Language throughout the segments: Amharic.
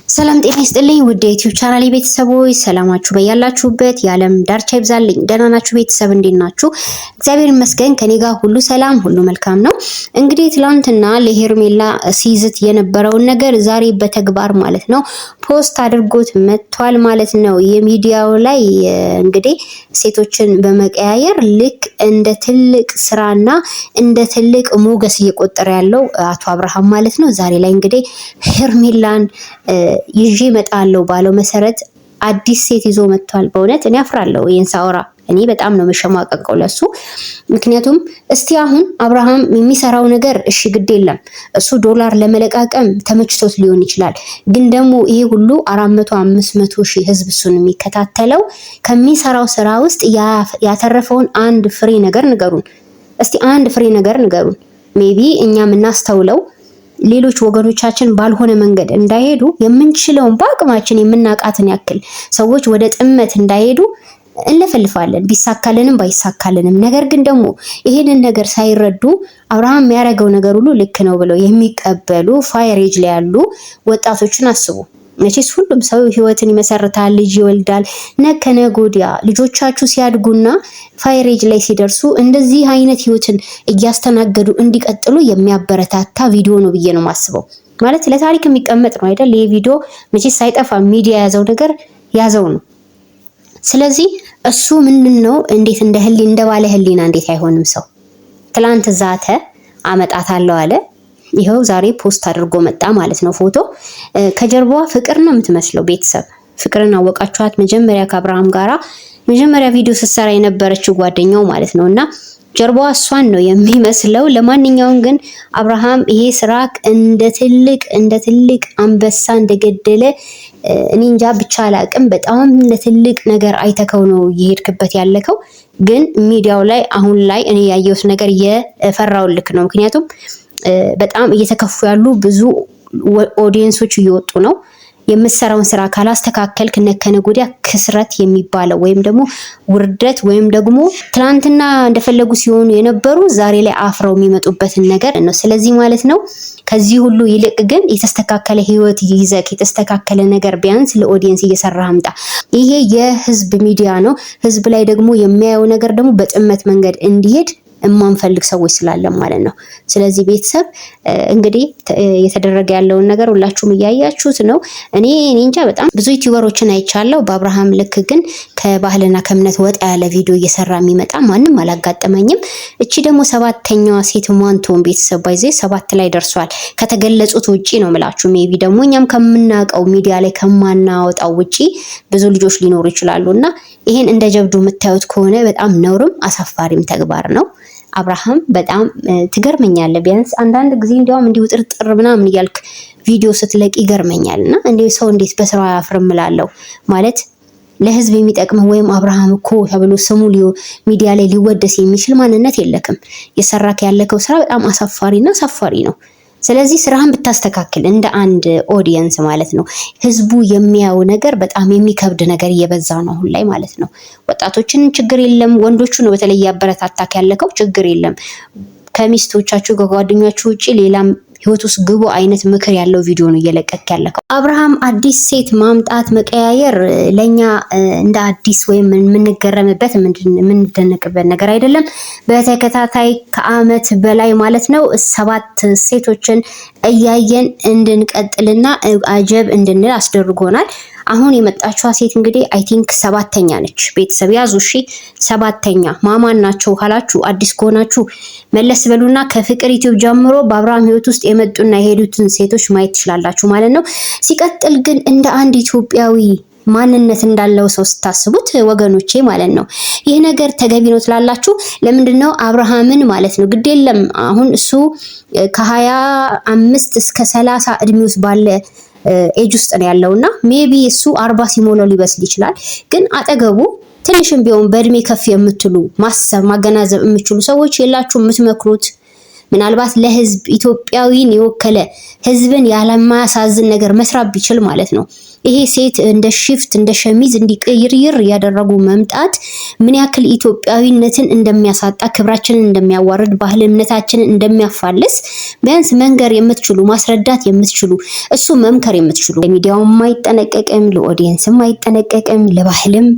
ሰላም ጤና ይስጥልኝ ውድ የዩቲዩብ ቻናል ቤተሰቦች ሰላማችሁ በያላችሁበት የዓለም ዳርቻ ይብዛልኝ። ደህና ናችሁ? ቤተሰብ እንዴት ናችሁ? እግዚአብሔር ይመስገን ከኔ ጋር ሁሉ ሰላም ሁሉ መልካም ነው። እንግዲህ ትላንትና ለሄርሜላ ሲዝት የነበረውን ነገር ዛሬ በተግባር ማለት ነው ፖስት አድርጎት መጥቷል ማለት ነው። የሚዲያው ላይ እንግዲህ ሴቶችን በመቀያየር ልክ እንደ ትልቅ ስራና እንደ ትልቅ ሞገስ እየቆጠረ ያለው አቶ አብርሃም ማለት ነው። ዛሬ ላይ እንግዲህ ሄርሜላን ይዤ እመጣለሁ ባለው መሰረት አዲስ ሴት ይዞ መጥቷል። በእውነት እኔ አፍራለሁ ይሄን ሳወራ። እኔ በጣም ነው መሸማቀቀው ለሱ። ምክንያቱም እስቲ አሁን አብርሃም የሚሰራው ነገር እሺ ግድ የለም እሱ ዶላር ለመለቃቀም ተመችቶት ሊሆን ይችላል። ግን ደግሞ ይሄ ሁሉ 400 500 ሺህ ህዝብ እሱን የሚከታተለው ከሚሰራው ስራ ውስጥ ያተረፈውን አንድ ፍሬ ነገር ንገሩን እስቲ። አንድ ፍሬ ነገር ንገሩን። ሜቢ እኛ የምናስተውለው ሌሎች ወገኖቻችን ባልሆነ መንገድ እንዳይሄዱ የምንችለውን በአቅማችን የምናቃትን ያክል ሰዎች ወደ ጥመት እንዳይሄዱ እንለፈልፋለን፣ ቢሳካልንም ባይሳካልንም። ነገር ግን ደግሞ ይሄንን ነገር ሳይረዱ አብርሃም የሚያደርገው ነገር ሁሉ ልክ ነው ብለው የሚቀበሉ ፋየር ኤጅ ላይ ያሉ ወጣቶችን አስቡ። መቼስ ሁሉም ሰው ህይወትን ይመሰርታል፣ ልጅ ይወልዳል። ነገ ወዲያ ልጆቻችሁ ሲያድጉና ፋየር ኤጅ ላይ ሲደርሱ እንደዚህ አይነት ህይወትን እያስተናገዱ እንዲቀጥሉ የሚያበረታታ ቪዲዮ ነው ብዬ ነው የማስበው። ማለት ለታሪክ የሚቀመጥ ነው አይደል? ይሄ ቪዲዮ መቼስ ሳይጠፋ ሚዲያ ያዘው ነገር ያዘው ነው። ስለዚህ እሱ ምንድነው እንዴት እንደ ባለ ህሊና እንዴት አይሆንም ሰው? ትላንት ዛተ አመጣታለሁ አለ። ይኸው ዛሬ ፖስት አድርጎ መጣ ማለት ነው። ፎቶ ከጀርባዋ ፍቅር ነው የምትመስለው። ቤተሰብ ፍቅርን አወቃችኋት? መጀመሪያ ከአብርሃም ጋራ መጀመሪያ ቪዲዮ ስትሰራ የነበረችው ጓደኛው ማለት ነው። እና ጀርባዋ እሷን ነው የሚመስለው። ለማንኛውም ግን አብርሃም ይሄ ስራ እንደ ትልቅ አንበሳ እንደገደለ እኔ እንጃ ብቻ አላቅም። በጣም ለትልቅ ነገር አይተከው ነው እየሄድክበት ያለከው። ግን ሚዲያው ላይ አሁን ላይ እኔ ያየሁት ነገር የፈራው ልክ ነው። ምክንያቱም በጣም እየተከፉ ያሉ ብዙ ኦዲየንሶች እየወጡ ነው። የምትሰራውን ስራ ካላስተካከልክ ከነገ ወዲያ ክስረት የሚባለው ወይም ደግሞ ውርደት ወይም ደግሞ ትናንትና እንደፈለጉ ሲሆኑ የነበሩ ዛሬ ላይ አፍረው የሚመጡበትን ነገር ነው። ስለዚህ ማለት ነው ከዚህ ሁሉ ይልቅ ግን የተስተካከለ ህይወት ይዘክ የተስተካከለ ነገር ቢያንስ ለኦዲየንስ እየሰራህ አምጣ። ይሄ የህዝብ ሚዲያ ነው። ህዝብ ላይ ደግሞ የሚያየው ነገር ደግሞ በጥመት መንገድ እንዲሄድ የማንፈልግ ሰዎች ስላለን ማለት ነው። ስለዚህ ቤተሰብ እንግዲህ የተደረገ ያለውን ነገር ሁላችሁም እያያችሁት ነው። እኔ እንጃ በጣም ብዙ ዩቲዩበሮችን አይቻለሁ። በአብርሃም ልክ ግን ከባህልና ከእምነት ወጣ ያለ ቪዲዮ እየሰራ የሚመጣ ማንም አላጋጠመኝም። እቺ ደግሞ ሰባተኛዋ ሴት ማንቶን ቤተሰብ ባይዜ 7 ላይ ደርሷል። ከተገለጹት ውጪ ነው የምላችሁ። ሜቢ ደግሞ እኛም ከምናውቀው ሚዲያ ላይ ከማናወጣው ውጪ ብዙ ልጆች ሊኖሩ ይችላሉና ይሄን እንደ ጀብዱ የምታዩት ከሆነ በጣም ነውርም አሳፋሪም ተግባር ነው። አብርሃም በጣም ትገርመኛለህ። ቢያንስ አንዳንድ ጊዜ እንዲያውም እንዲሁ ጥርጥር ምናምን እያልክ ቪዲዮ ስትለቅ ይገርመኛልና እንዴ ሰው እንዴት በስራው አያፍርም እላለሁ። ማለት ለህዝብ የሚጠቅም ወይም አብርሃም እኮ ተብሎ ስሙ ሚዲያ ላይ ሊወደስ የሚችል ማንነት የለክም። የሰራክ ያለከው ስራ በጣም አሳፋሪና አሳፋሪ ነው። ስለዚህ ስራህን ብታስተካክል እንደ አንድ ኦዲየንስ ማለት ነው። ህዝቡ የሚያው ነገር በጣም የሚከብድ ነገር እየበዛ ነው አሁን ላይ ማለት ነው። ወጣቶችን ችግር የለም፣ ወንዶቹ ነው በተለይ ያበረታታክ ያለከው ችግር የለም። ከሚስቶቻችሁ ከጓደኞቻችሁ ውጪ ሌላም ህይወት ውስጥ ግቡ አይነት ምክር ያለው ቪዲዮ ነው እየለቀቅ ያለከው። አብርሃም አዲስ ሴት ማምጣት መቀያየር ለኛ እንደ አዲስ ወይም የምንገረምበት የምንደነቅበት ነገር አይደለም። በተከታታይ ከአመት በላይ ማለት ነው 7 ሴቶችን እያየን እንድንቀጥልና አጀብ እንድንል አስደርጎናል። አሁን የመጣችዋ ሴት እንግዲህ አይ ቲንክ 7ኛ ነች። ቤተሰብ ያዙ እሺ። 7ኛ ማማን ናቸው ካላችሁ አዲስ ከሆናችሁ መለስ በሉና ከፍቅር ዩቲዩብ ጀምሮ በአብርሃም ህይወት ውስጥ የመጡና የሄዱትን ሴቶች ማየት ትችላላችሁ ማለት ነው። ሲቀጥል ግን እንደ አንድ ኢትዮጵያዊ ማንነት እንዳለው ሰው ስታስቡት ወገኖቼ ማለት ነው ይህ ነገር ተገቢ ነው ትላላችሁ? ለምንድነው አብርሃምን ማለት ነው ግድ የለም አሁን እሱ ከ25 እስከ 30 እድሜ ውስጥ ባለ ኤጅ ውስጥ ነው ያለውና ሜቢ እሱ 40 ሲሞላው ሊበስል ይችላል። ግን አጠገቡ ትንሽም ቢሆን በእድሜ ከፍ የምትሉ ማሰብ ማገናዘብ የምትችሉ ሰዎች የላችሁ የምትመክሩት ምናልባት ለህዝብ ኢትዮጵያዊን የወከለ ህዝብን ያለማያሳዝን ነገር መስራት ቢችል ማለት ነው። ይሄ ሴት እንደ ሽፍት እንደ ሸሚዝ እንዲቀይር ያደረጉ መምጣት ምን ያክል ኢትዮጵያዊነትን እንደሚያሳጣ፣ ክብራችንን እንደሚያዋርድ፣ ባህል እምነታችንን እንደሚያፋልስ ቢያንስ መንገር የምትችሉ ማስረዳት የምትችሉ እሱ መምከር የምትችሉ ለሚዲያውም አይጠነቀቅም፣ ለኦዲየንስም አይጠነቀቅም፣ ለባህልም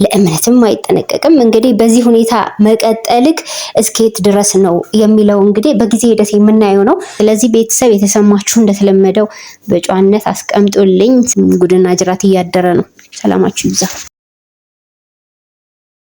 ለእምነትም አይጠነቀቅም። እንግዲህ በዚህ ሁኔታ መቀጠልክ እስከየት ድረስ ነው የሚለው እንግዲህ በጊዜ ሂደት የምናየው ነው። ስለዚህ ቤተሰብ የተሰማችሁ እንደተለመደው በጨዋነት አስቀምጡልኝ። ጉድና ጅራት እያደረ ነው። ሰላማችሁ ይብዛ።